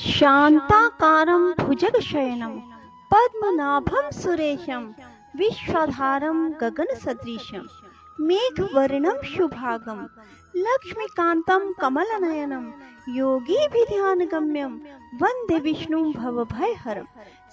शान्ताकारं भुजगशयनं पद्मनाभं सुरेशं विश्वधारं गगनसदृशं मेघवर्णं शुभांगं लक्ष्मीकान्तं कमलनयनं योगीभिध्यानगम्यं वन्दे विष्णुं भवभयहरं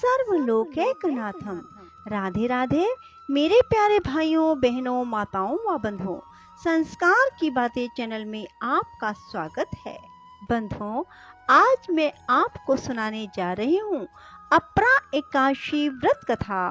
सर्वलोकैकनाथं। राधे राधे मेरे प्यारे भाइयों बहनों माताओं व बंधुओं, संस्कार की बातें चैनल में आपका स्वागत है। बंधुओं, आज मैं आपको सुनाने जा रही हूँ अपरा एकादशी व्रत कथा।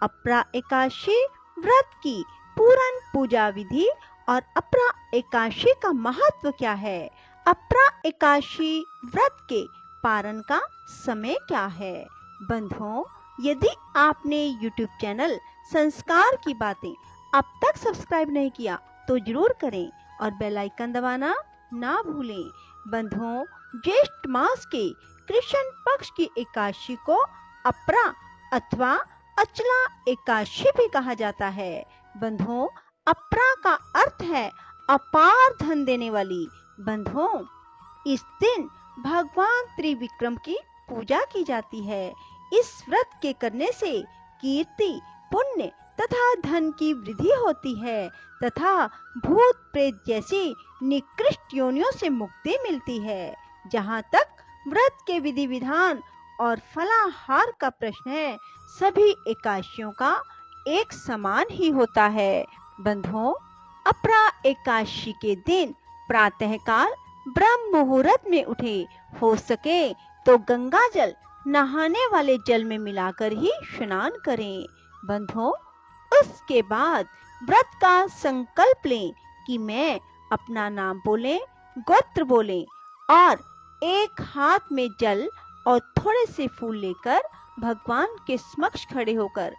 अपरा एकादशी व्रत की पूर्ण पूजा विधि और अपरा एकादशी का महत्व क्या है, अपरा एकादशी व्रत के पारण का समय क्या है। बंधुओं, यदि आपने YouTube चैनल संस्कार की बातें अब तक सब्सक्राइब नहीं किया तो जरूर करें और बेल आइकन दबाना ना भूलें। बंधुओं, ज्येष्ठ मास के कृष्ण पक्ष की एकादशी को अपरा अथवा अचला एकादशी भी कहा जाता है। बंधुओं, अपरा का अर्थ है अपार धन देने वाली। बंधुओं, इस दिन भगवान त्रिविक्रम की पूजा की जाती है। इस व्रत के करने से कीर्ति, पुण्य तथा धन की वृद्धि होती है तथा भूत प्रेत जैसी निकृष्ट योनियों से मुक्ति मिलती है। जहाँ तक व्रत के विधि विधान और फलाहार का प्रश्न है, सभी एकादशियों का एक समान ही होता है। बंधुओं, अपरा एकादशी के दिन प्रातःकाल ब्रह्म मुहूर्त में उठे, हो सके तो गंगा जल नहाने वाले जल में मिलाकर ही स्नान करें। बंधुओं, उसके बाद व्रत का संकल्प लें कि मैं अपना नाम बोलें, गोत्र बोलें और एक हाथ में जल और थोड़े से फूल लेकर भगवान के समक्ष खड़े होकर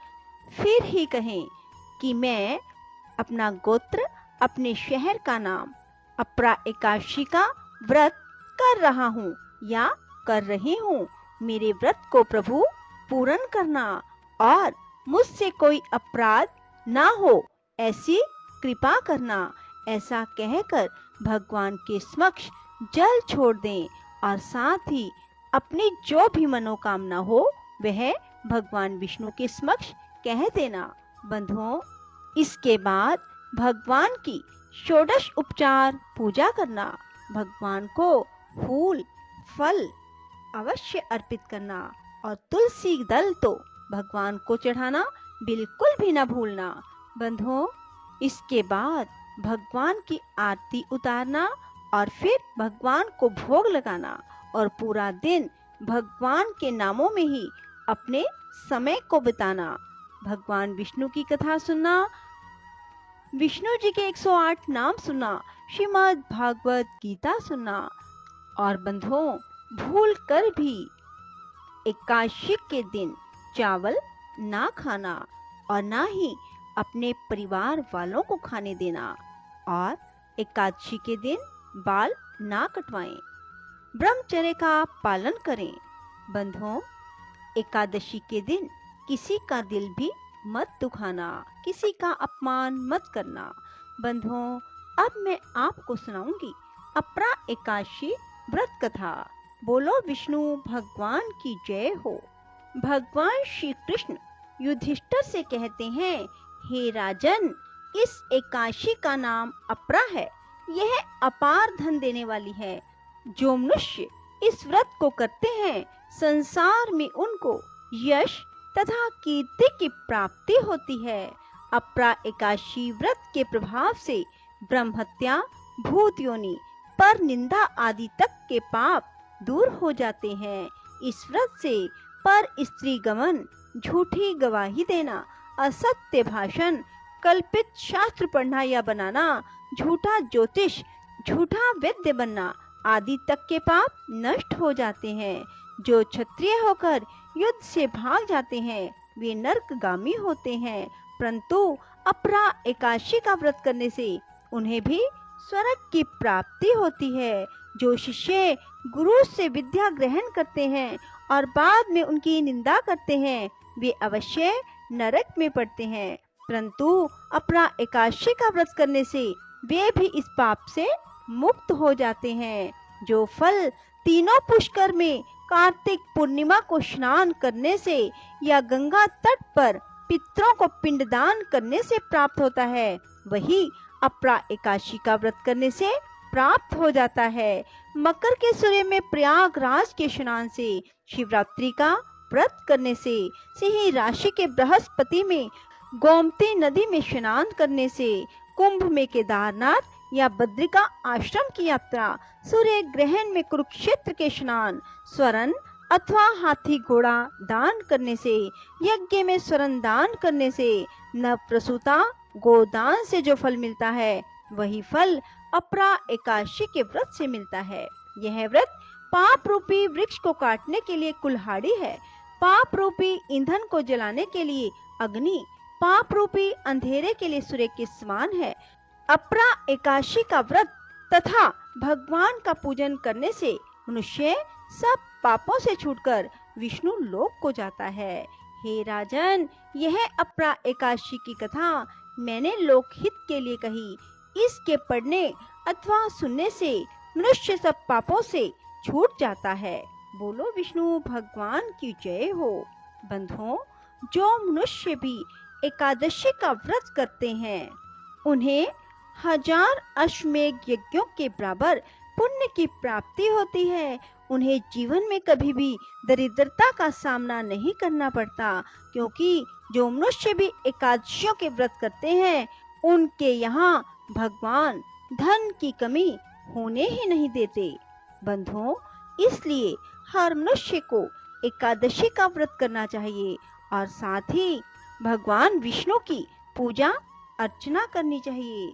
फिर ही कहें कि मैं अपना गोत्र, अपने शहर का नाम, अपरा एकादशी का व्रत कर रहा हूँ या कर रही हूँ। मेरे व्रत को प्रभु पूर्ण करना और मुझसे कोई अपराध ना हो ऐसी कृपा करना, ऐसा कहकर भगवान के समक्ष जल छोड़ दें और साथ ही अपनी जो भी मनोकामना हो वह भगवान विष्णु के समक्ष कह देना। बंधुओं, इसके बाद भगवान की षोडश उपचार पूजा करना, भगवान को फूल फल अवश्य अर्पित करना और तुलसी दल तो भगवान को चढ़ाना बिल्कुल भी न भूलना। बंधुओं, इसके बाद भगवान की आरती उतारना और फिर भगवान को भोग लगाना और पूरा दिन भगवान के नामों में ही अपने समय को बिताना। भगवान विष्णु की कथा सुनना, विष्णु जी के 108 नाम सुनना, श्रीमद् भागवत गीता सुनना और बंधुओं, भूल कर भी एकादशी के दिन चावल ना खाना और ना ही अपने परिवार वालों को खाने देना और एकादशी के दिन बाल ना कटवाएं, ब्रह्मचर्य का पालन करें। बंधुओं, एकादशी के दिन किसी का दिल भी मत दुखाना, किसी का अपमान मत करना। बंधुओं, अब मैं आपको सुनाऊंगी अपरा एकादशी व्रत कथा। बोलो विष्णु भगवान की जय हो। भगवान श्री कृष्ण युधिष्ठिर से कहते हैं, हे राजन, इस एकादशी का नाम अपरा है। यह अपार धन देने वाली है। जो मनुष्य इस व्रत को करते हैं, संसार में उनको यश तथा कीर्ति की प्राप्ति होती है। अपरा एकादशी व्रत के प्रभाव से ब्रह्म हत्या, भूत योनि, पर निंदा आदि तक के पाप दूर हो जाते हैं। इस व्रत से पर स्त्री गमन, झूठी गवाही देना, असत्य भाषण, कल्पित शास्त्र पढ़ना या बनाना, झूठा ज्योतिष, झूठा वैद्य बनना आदि तक के पाप नष्ट हो जाते हैं। जो क्षत्रिय होकर युद्ध से भाग जाते हैं वे नरकगामी होते हैं, परंतु अपरा एकादशी का व्रत करने से उन्हें भी स्वर्ग की प्राप्ति होती है। जो शिष्य गुरु से विद्या ग्रहण करते हैं और बाद में उनकी निंदा करते हैं वे अवश्य नरक में पड़ते हैं, परंतु अपरा एकादशी का व्रत करने से वे भी इस पाप से मुक्त हो जाते हैं। जो फल तीनों पुष्कर में कार्तिक पूर्णिमा को स्नान करने से या गंगा तट पर पितरों को पिंडदान करने से प्राप्त होता है, वही अपरा एकादशी का व्रत करने से प्राप्त हो जाता है। मकर के सूर्य में प्रयागराज के स्नान से, शिवरात्रि का व्रत करने से, सिंह राशि के बृहस्पति में गोमती नदी में स्नान करने से, कुंभ में केदारनाथ या बद्रिका आश्रम की यात्रा, सूर्य ग्रहण में कुरुक्षेत्र के स्नान, स्वर्ण अथवा हाथी घोड़ा दान करने से, यज्ञ में स्वर्ण दान करने से, नवप्रसूता गोदान से जो फल मिलता है, वही फल अपरा एकादशी के व्रत से मिलता है। यह व्रत पाप रूपी वृक्ष को काटने के लिए कुल्हाड़ी है, पाप रूपी ईंधन को जलाने के लिए अग्नि, पाप रूपी अंधेरे के लिए सूर्य के समान है। अपरा एकादशी का व्रत तथा भगवान का पूजन करने से मनुष्य सब पापों से छूटकर विष्णु लोक को जाता है। हे राजन, यह अपरा एकादशी की कथा मैंने लोकहित के लिए कही। इसके पढ़ने अथवा सुनने से मनुष्य सब पापों से छूट जाता है। बोलो विष्णु भगवान की जय हो। बंधुओं, जो मनुष्य भी एकादशी का व्रत करते हैं, उन्हें 1000 अश्वमेध यज्ञों के बराबर पुण्य की प्राप्ति होती है। उन्हें जीवन में कभी भी दरिद्रता का सामना नहीं करना पड़ता, क्योंकि जो मनुष्य भी एकादशियों के व्रत करते हैं, उनके यहाँ भगवान धन की कमी होने ही नहीं देते। बंधुओं, इसलिए हर मनुष्य को एकादशी का व्रत करना चाहिए और साथ ही भगवान विष्णु की पूजा अर्चना करनी चाहिए।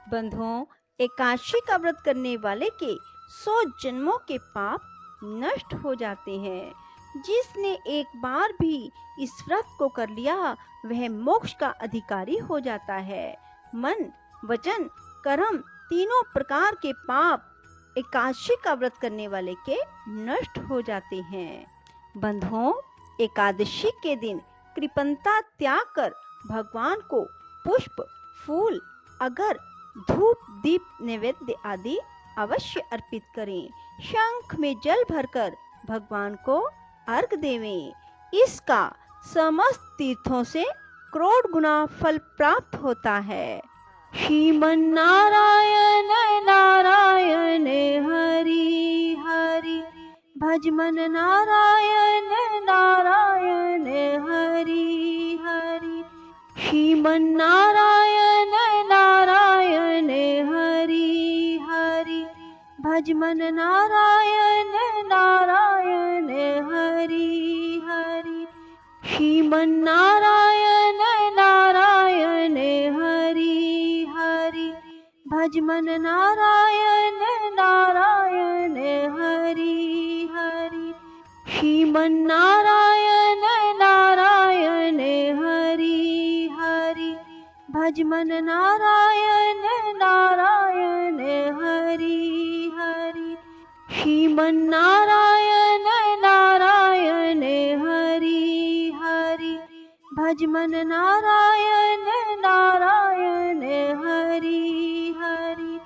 बंधुओं, एकादशी का व्रत करने वाले के 100 जन्मों के पाप नष्ट हो जाते हैं। जिसने एक बार भी इस व्रत को कर लिया, वह मोक्ष का अधिकारी हो जाता है। मन, वचन, कर्म तीनों प्रकार के पाप एकादशी का व्रत करने वाले के नष्ट हो जाते हैं। बंधुओं, एकादशी के दिन कृपणता त्याग कर भगवान को पुष्प, फूल, अगर, धूप, दीप, नैवेद्य आदि अवश्य अर्पित करें। शंख में जल भरकर भगवान को अर्घ देवें। इसका समस्त तीर्थों से करोड़ गुना फल प्राप्त होता है। श्रीमन नारायण नारायण हरि हरि, भजमन नारायण नारायण हरि हरि। श्रीमन नारायण नारायण हरि हरि, भजमन नारायण नारायण हरि हरि। श्रीमन नारायण नारायण हरि हरि, भजमन नारायण नारायण हरि हरि। श्रीमन नारायण नारायण हरि हरि, भजमन नारायण नारायण हरि हरि। श्रीमन नारायण नारायण हरि हरि, भजमन नारायण नारायण हरि हरि।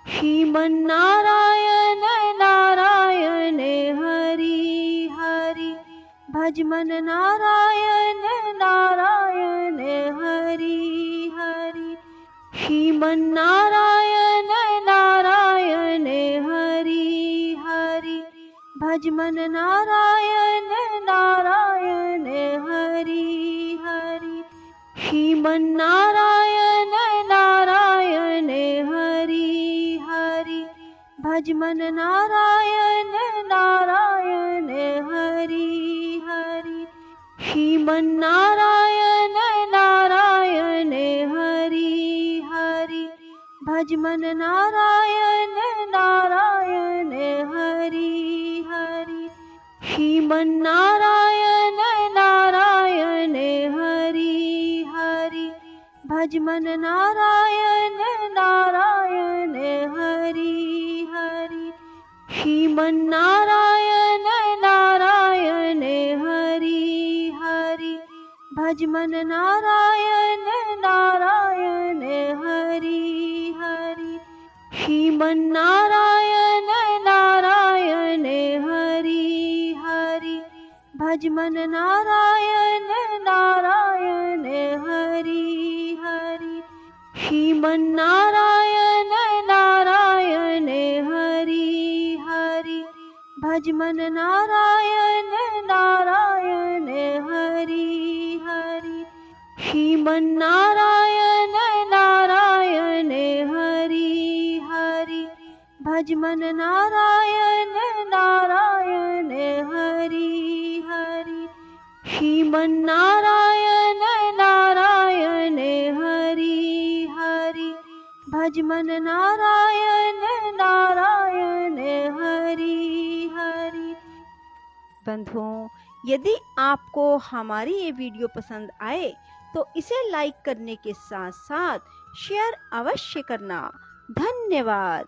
श्रीमन नारायण नारायण हरि हरि, भजमन नारायण नारायण हरि हरि। श्रीमन नारायण नारायण हरि हरि, भजमन नारायण नारायण हरि हरि। श्रीमन नारायण नारायण हरि हरि, भजमन नारायण नारायण हरि हरि। श्रीमन नारायण नारायण हरि हरि, भजमन नारायण नारायण हरि हरि। श्रीमन नारायण नारायण हरि हरि, भजमन नारायण नारायण हरि हरि। श्रीमन नारायण नारायण हरि हरि, भजमन नारायण नारायण हरि हरि। श्रीमन नारायण नारायण हरि हरि, भज मन नारायण नारायण हरि हरि। श्रीमन नारायण नारायण हरि हरि। भज मन नारायण नारायण हरि हरि। श्रीमन नारायण नारायण हरि हरि। भज मन नारायण नारायण हरि हरि। श्रीमन नारायण नारायण हरि हरि। भज मन नारायण नारायण हरि हरि। बंधुओं, यदि आपको हमारी ये वीडियो पसंद आए तो इसे लाइक करने के साथ साथ शेयर अवश्य करना। धन्यवाद।